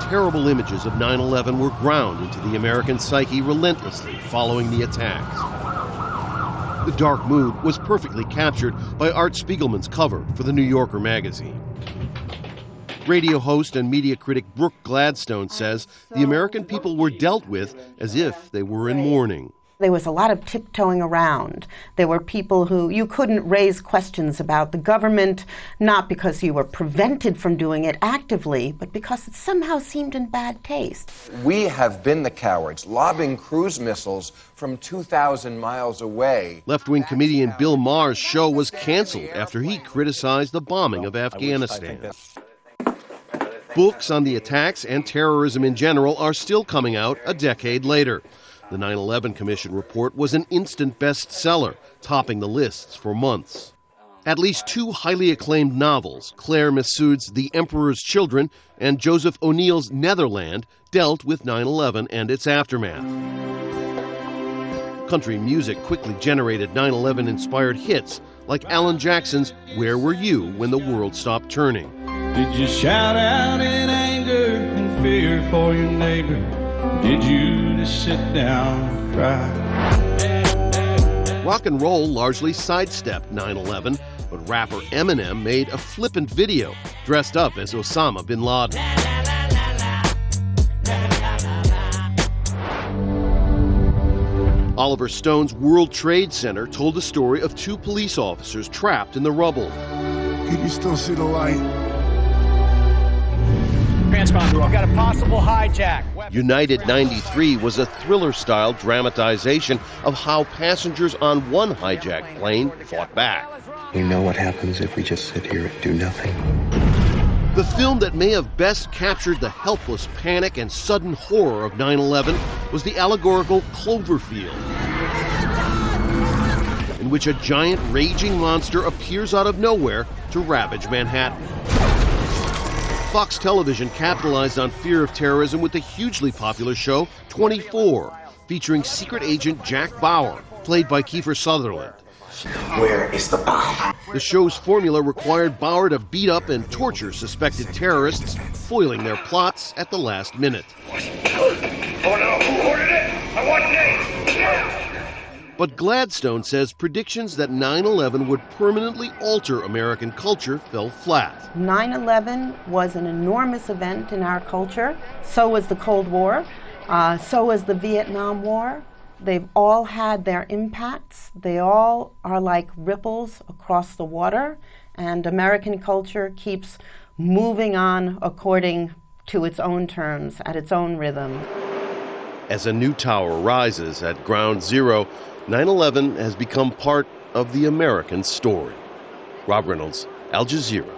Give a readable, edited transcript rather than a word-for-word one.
terrible images of 9/11 were ground into the American psyche relentlessly following the attacks. The dark mood was perfectly captured by Art Spiegelman's cover for the New Yorker magazine. Radio host and media critic Brooke Gladstone says the American people were dealt with as if they were in mourning. There was a lot of tiptoeing around. There were people who you couldn't raise questions about the government, not because you were prevented from doing it actively, but because it somehow seemed in bad taste. We have been the cowards, lobbing cruise missiles from 2,000 miles away. Left-wing comedian Bill Maher's show was canceled after he criticized the bombing of Afghanistan. Books on the attacks and terrorism in general are still coming out a decade later. The 9/11 Commission report was an instant bestseller, topping the lists for months. At least two highly acclaimed novels, Claire Mifsud's The Emperor's Children and Joseph O'Neill's Netherland, dealt with 9/11 and its aftermath. Country music quickly generated 9/11-inspired hits, like Alan Jackson's Where Were You When the World Stopped Turning? Did you shout out in anger and fear for your neighbor? Did you just sit down and cry? Rock and roll largely sidestepped 9/11, but rapper Eminem made a flippant video dressed up as Osama bin Laden. Oliver Stone's World Trade Center told the story of two police officers trapped in the rubble. Can you still see the light? Transponder, I've got a possible hijack. United 93 was a thriller-style dramatization of how passengers on one hijacked plane fought back. We know what happens if we just sit here and do nothing. The film that may have best captured the helpless panic and sudden horror of 9/11 was the allegorical Cloverfield, in which a giant raging monster appears out of nowhere to ravage Manhattan. Fox Television capitalized on fear of terrorism with the hugely popular show 24, featuring secret agent Jack Bauer, played by Kiefer Sutherland. Where is the bomb? The show's formula required Bauer to beat up and torture suspected terrorists, foiling their plots at the last minute. Oh no, who ordered it? I want names! Yeah! But Gladstone says predictions that 9/11 would permanently alter American culture fell flat. 9/11 was an enormous event in our culture. So was the Cold War. So was the Vietnam War. They've all had their impacts. They all are like ripples across the water, and American culture keeps moving on according to its own terms, at its own rhythm. As a new tower rises at Ground Zero, 9/11 has become part of the American story. Rob Reynolds, Al Jazeera.